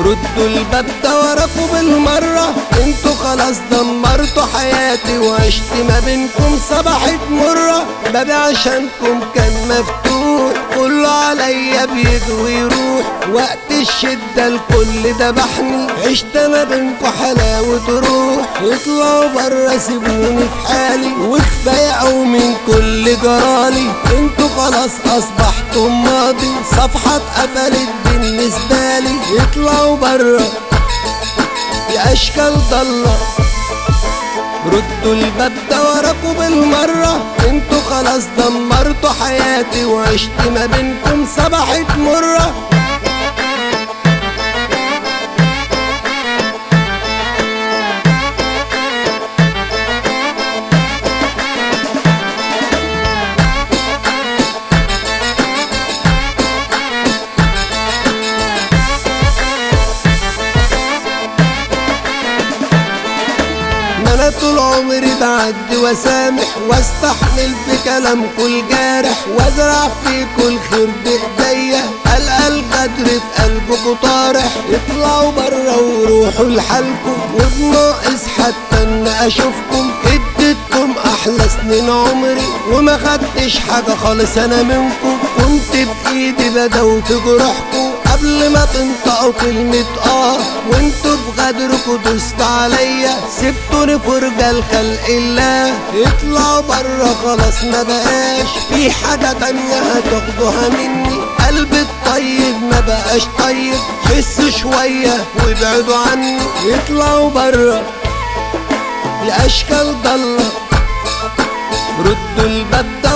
ردوا الباب ده وراكوا بالمرة، انتوا خلاص دمرتوا حياتي وعشت ما بينكم صباحت مرة. بابي عشانكم كان مفتوح، كله عليا بيجي ويروح، وقت الشدة الكل دبحني، عشت ما بينكوا حلاوة روح. اطلعوا برا سيبوني في حالي، وكفاية او من كل جرالي، انتوا خلاص اصبحتم ماضي، صفحة اتقفلت بالنسبة لي. اطلعوا برا يا اشكال ضالة، ردوا الباب ده وراكوا بالمرة، انتوا خلاص دمرتوا حياتي وعشت ما بينكم صباحت مرة. انا طول عمري بعدي واسامح، واستحمل في كلامكوا الجارح، وازرع فيكوا الخير بايديا، القى الغدر في قلبكوا طارح. اطلعوا برا وروحوا لحالكوا، وبناقص حتى ان اشوفكم، اديتكم احلى سنين عمري وما خدتش حاجه خالص انا منكم. كنت بايدي بداوي في جروحكوا قبل ما تنطقوا كلمة وانتوا بغدركوا دوست عليا، سبتوني فرجة لخلق الله. اطلعوا برا خلاص ما بقاش في حاجة تانية هتاخدوها مني، قلبي الطيب ما بقاش طيب، حسوا شوية وابعدوا عني. اطلعوا برا يا اشكال ضالة، ردوا الباب ده